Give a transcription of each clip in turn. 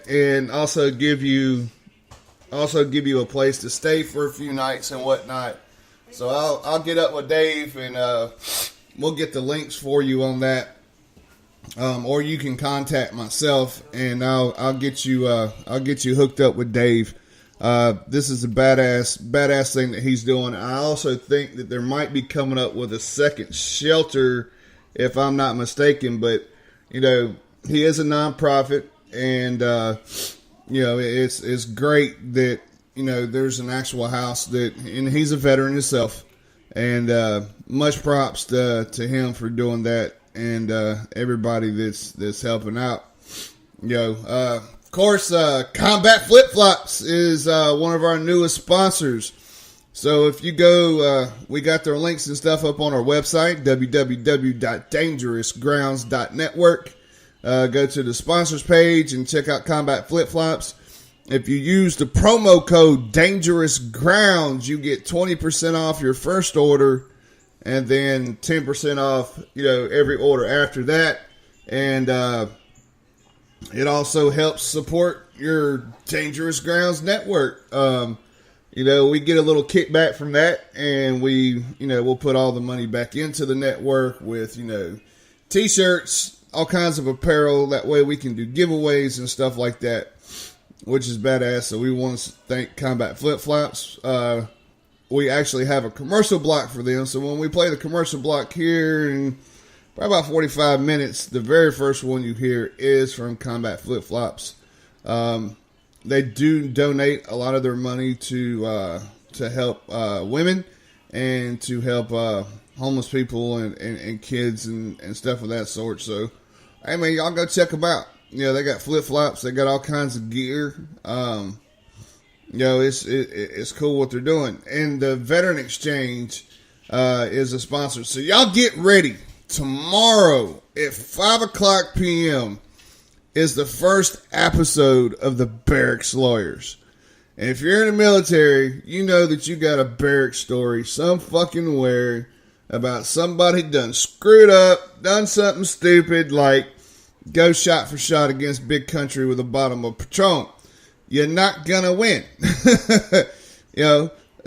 and also give you a place to stay for a few nights and whatnot. So I'll get up with Dave and we'll get the links for you on that. Or you can contact myself and I'll get you hooked up with Dave. This is a badass thing that he's doing. I also think that there might be coming up with a second shelter, if I'm not mistaken. But he is a nonprofit, and it's great that there's an actual house and he's a veteran himself, and much props to him for doing that, and everybody that's helping out. Of course, Combat Flip Flops is one of our newest sponsors. So if you go, we got their links and stuff up on our website, www.dangerousgrounds.network. Go to the sponsors page and check out Combat Flip Flops. If you use the promo code Dangerous Grounds, you get 20% off your first order, and then 10% off, every order after that. And it also helps support your Dangerous Grounds network. We get a little kickback from that, and we'll put all the money back into the network with, t-shirts, all kinds of apparel. That way we can do giveaways and stuff like that, which is badass. So we want to thank Combat Flip Flops. We actually have a commercial block for them. So when we play the commercial block here in probably about 45 minutes, the very first one you hear is from Combat Flip Flops. They do donate a lot of their money to help women and to help homeless people and kids and stuff of that sort. So, hey man, y'all go check them out. They got flip flops. They got all kinds of gear. It's cool what they're doing. And the Veteran Exchange is a sponsor. So y'all get ready. Tomorrow at 5:00 p.m. is the first episode of the Barracks Lawyers. And if you're in the military, you know that you got a barracks story some fucking where about somebody done screwed up, done something stupid, like go shot for shot against Big Country with a bottle of Patron. You're not gonna win.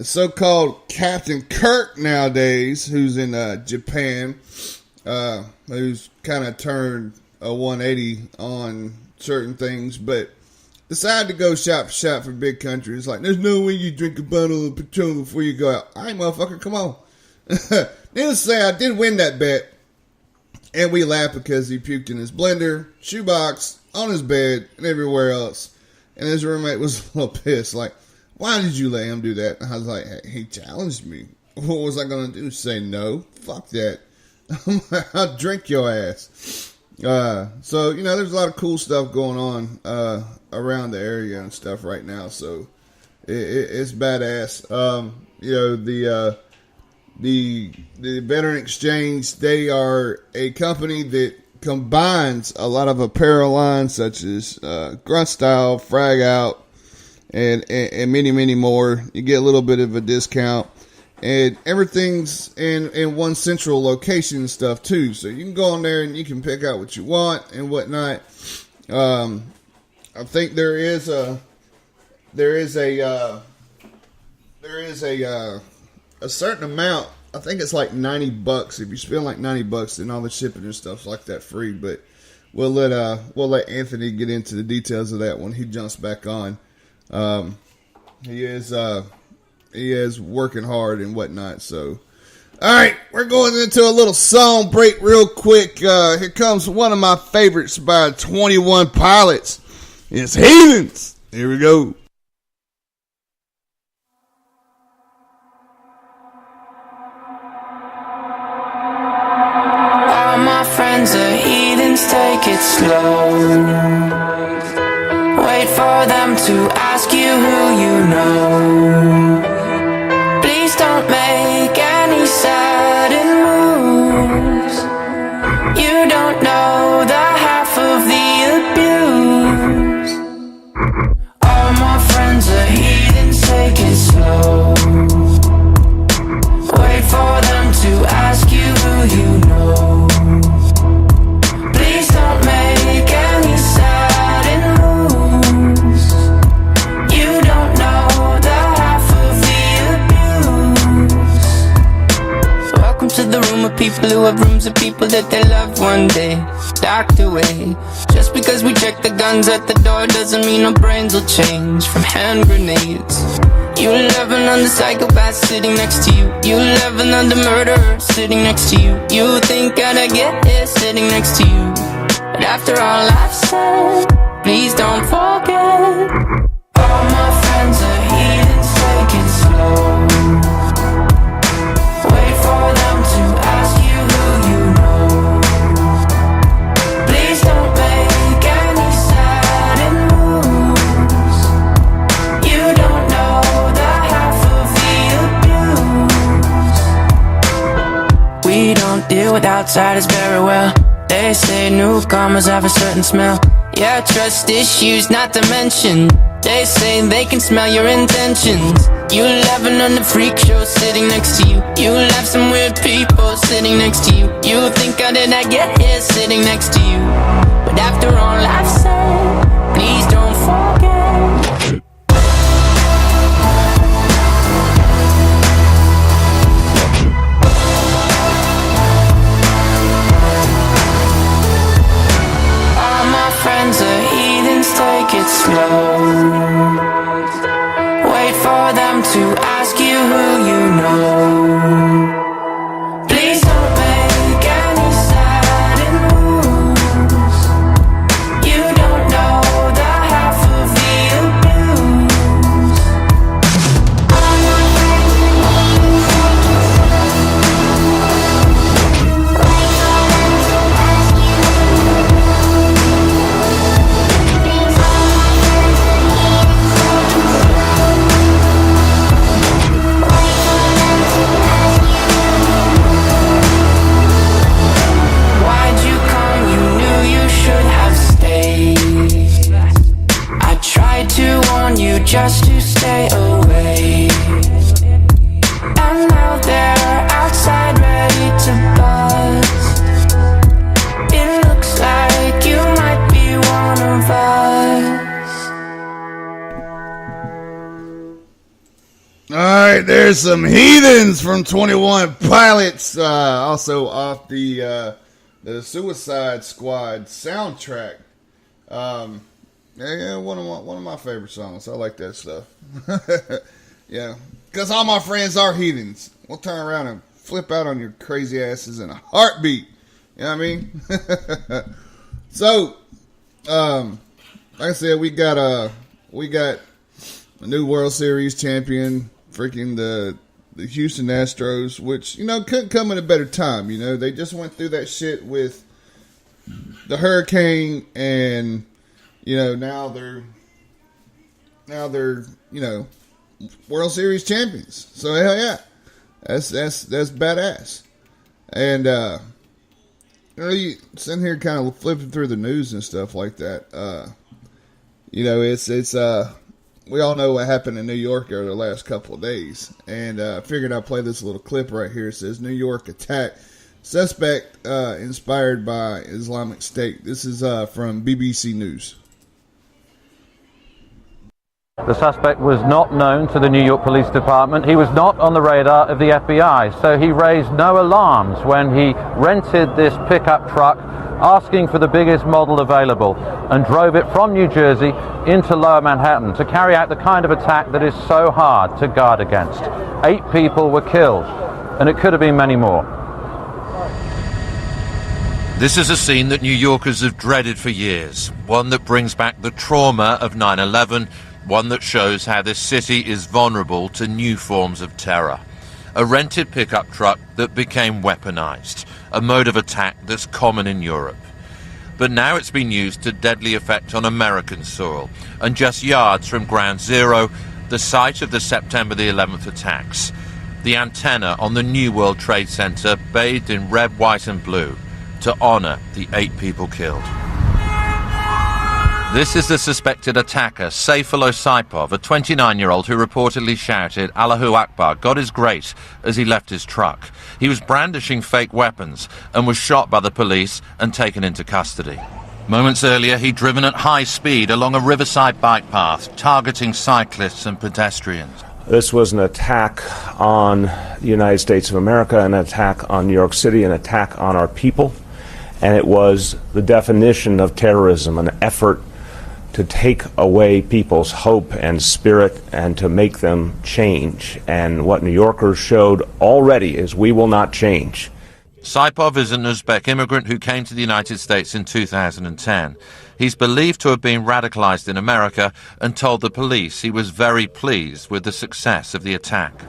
So-called Captain Kirk nowadays, who's in Japan, who's kind of turned a 180 on certain things, but decided to go shot for shot for Big Country. It's like, there's no way you drink a bottle of Patron before you go out. All right, motherfucker, come on. Needless to say, I did win that bet, and we laughed because he puked in his blender, shoebox, on his bed, and everywhere else. And his roommate was a little pissed, like, why did you let him do that? And I was like, hey, he challenged me. What was I going to do? Say no? Fuck that. I'll drink your ass. So, there's a lot of cool stuff going on around the area and stuff right now. So, it's badass. The Veteran Exchange, they are a company that combines a lot of apparel lines such as Grunt Style, Frag Out, and many, many more. You get a little bit of a discount. And everything's in one central location and stuff too. So you can go on there and you can pick out what you want and whatnot. I think there is a certain amount. I think it's like $90. If you spend like $90, then all the shipping and stuff's like that free. But we'll let Anthony get into the details of that when he jumps back on. He is working hard and whatnot. So, all right, we're going into a little song break real quick. Here comes one of my favorites by 21 Pilots. It's Heathens. Here we go. All my friends are heathens, take it slow. Wait for them to ask you who you know. Please don't make any sudden moves. You don't know the half of the abuse. All my friends are heathens, take it slow. Wait for them to ask you who you know. Please don't make any sudden moves. people who have rooms of people that they love one day docked away. Just because we check the guns at the door doesn't mean our brains will change from hand grenades. You laughing on the psychopath sitting next to you. You laughing on the murderer sitting next to you. You think I'd get here sitting next to you. But after all I've said, please don't forget. All my friends are heathens, take it slow. Wait for them to ask you who you know. Please don't make any sudden moves. You don't know the half of the abuse. We don't deal with outsiders very well. They say newcomers have a certain smell. Yeah, trust issues not to mention. They say they can smell your intentions. You laughing on the freak show sitting next to you. You laugh some weird people sitting next to you. You think how did I get here sitting next to you. But after all I've said, please don't forget. Friends are heathens, take it slow. Wait for them to ask you who you know. Please don't make any sudden moves. You don't know the half of the abuse. Just to stay away. And now they're outside ready to bust. It looks like you might be one of us. Alright, there's some heathens from 21 Pilots. Also off the Suicide Squad soundtrack. Yeah, one of my favorite songs. I like that stuff. Yeah, because all my friends are heathens. We'll turn around and flip out on your crazy asses in a heartbeat. You know what I mean? So, like I said, we got a new World Series champion, freaking the Houston Astros, which, you know, couldn't come at a better time. You know, they just went through that shit with the hurricane, and you know, now they're you know, World Series champions. So hell yeah, that's badass. And you know, you sitting here kind of flipping through the news and stuff like that. You know, it's we all know what happened in New York over the last couple of days, and I figured I'd play this little clip right here. It says New York attack. Suspect inspired by Islamic State. This is from BBC News. The suspect was not known to the New York Police Department. He was not on the radar of the FBI, so he raised no alarms when he rented this pickup truck, asking for the biggest model available, and drove it from New Jersey into Lower Manhattan to carry out the kind of attack that is so hard to guard against. 8 people were killed, and it could have been many more. This is a scene that New Yorkers have dreaded for years, one that brings back the trauma of 9/11, one that shows how this city is vulnerable to new forms of terror. A rented pickup truck that became weaponized, a mode of attack that's common in Europe. But now it's been used to deadly effect on American soil, and just yards from Ground Zero, the site of the September the 11th attacks. The antenna on the New World Trade Center bathed in red, white and blue to honor the 8 people killed. This is the suspected attacker, Saifullah Saipov, a 29-year-old who reportedly shouted, "Allahu Akbar, God is great," as he left his truck. He was brandishing fake weapons and was shot by the police and taken into custody. Moments earlier, he'd driven at high speed along a riverside bike path, targeting cyclists and pedestrians. This was an attack on the United States of America, an attack on New York City, an attack on our people, and it was the definition of terrorism, an effort to take away people's hope and spirit and to make them change. And what New Yorkers showed already is we will not change. Saipov is an Uzbek immigrant who came to the United States in 2010. He's believed to have been radicalized in America and told the police he was very pleased with the success of the attack.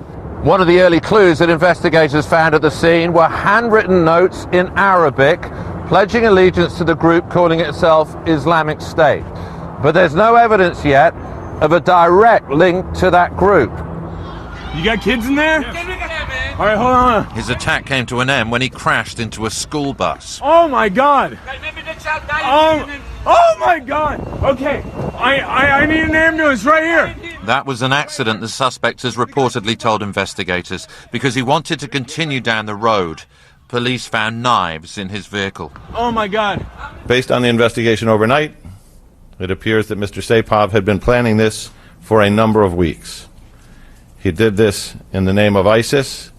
One of the early clues that investigators found at the scene were handwritten notes in Arabic pledging allegiance to the group calling itself Islamic State. But there's no evidence yet of a direct link to that group. You got kids in there? Yeah. All right, hold on. His attack came to an end when he crashed into a school bus. Oh my God! Oh my God! Okay, I need an ambulance right here. That was an accident, the suspect has reportedly told investigators, because he wanted to continue down the road. Police found knives in his vehicle. Oh my God! Based on the investigation overnight, it appears that Mr. Saipov had been planning this for a number of weeks. He did this in the name of ISIS,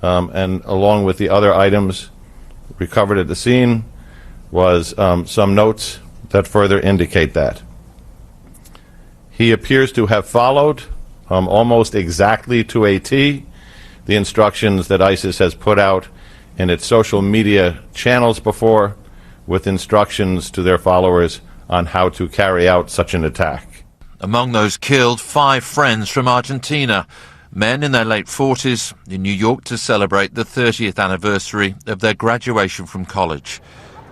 and along with the other items recovered at the scene was some notes that further indicate that. He appears to have followed almost exactly to a T the instructions that ISIS has put out in its social media channels before, with instructions to their followers on how to carry out such an attack. Among those killed, 5 friends from Argentina, men in their late 40s, in New York to celebrate the 30th anniversary of their graduation from college.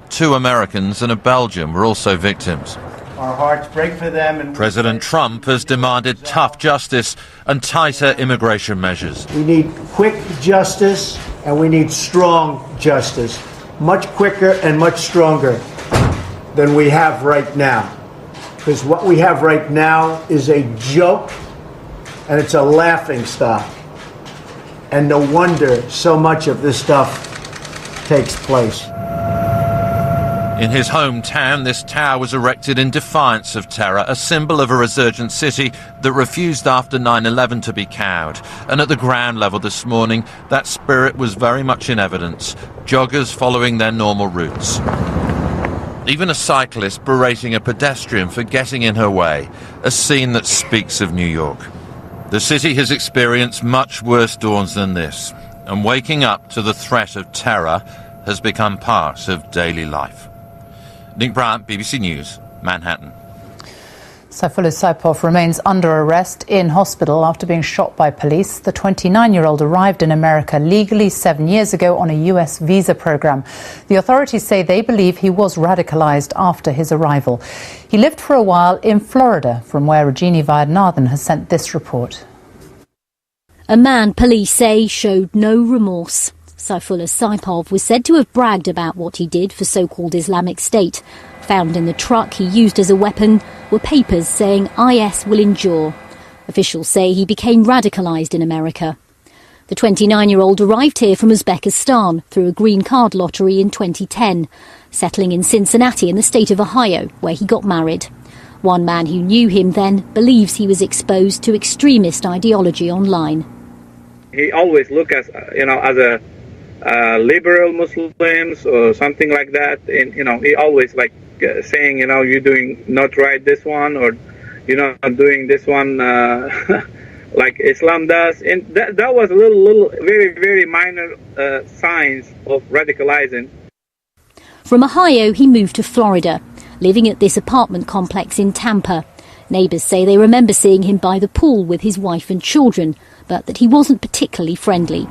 2 Americans and a Belgian were also victims. Our hearts break for them. And President Trump has demanded tough justice and tighter immigration measures. We need quick justice and we need strong justice. Much quicker and much stronger than we have right now. Because what we have right now is a joke and it's a laughing stock. And no wonder so much of this stuff takes place. In his hometown, this tower was erected in defiance of terror, a symbol of a resurgent city that refused after 9/11 to be cowed. And at the ground level this morning, that spirit was very much in evidence. Joggers following their normal routes. Even a cyclist berating a pedestrian for getting in her way, a scene that speaks of New York. The city has experienced much worse dawns than this, and waking up to the threat of terror has become part of daily life. Nick Bryant, BBC News, Manhattan. Saifullah Saipov remains under arrest in hospital after being shot by police. The 29-year-old arrived in America legally 7 years ago on a US visa program. The authorities say they believe he was radicalized after his arrival. He lived for a while in Florida, from where Rajini Vaidyanathan has sent this report. A man police say showed no remorse. Saifullah Saipov was said to have bragged about what he did for so-called Islamic State. Found in the truck he used as a weapon were papers saying IS will endure. Officials say he became radicalised in America. The 29-year-old arrived here from Uzbekistan through a green card lottery in 2010, settling in Cincinnati in the state of Ohio, where he got married. One man who knew him then believes he was exposed to extremist ideology online. He always looked as a liberal Muslims or something like that, and he always saying you're doing not right this one, or you're not doing this one like Islam does, and that was a little very, very minor signs of radicalizing. From Ohio he moved to Florida, living at this apartment complex in Tampa. Neighbours say they remember seeing him by the pool with his wife and children, but that he wasn't particularly friendly.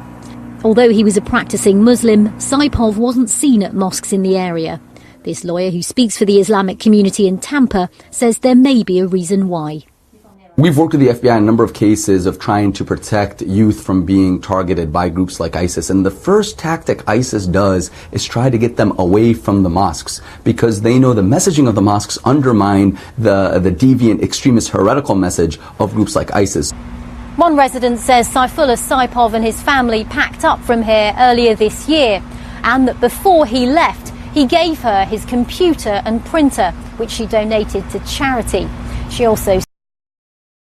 Although he was a practicing Muslim, Saipov wasn't seen at mosques in the area. This lawyer, who speaks for the Islamic community in Tampa, says there may be a reason why. We've worked with the FBI in a number of cases of trying to protect youth from being targeted by groups like ISIS. And the first tactic ISIS does is try to get them away from the mosques, because they know the messaging of the mosques undermine the deviant, extremist, heretical message of groups like ISIS. One resident says Saifullah Saipov and his family packed up from here earlier this year, and that before he left, he gave her his computer and printer, which she donated to charity. She also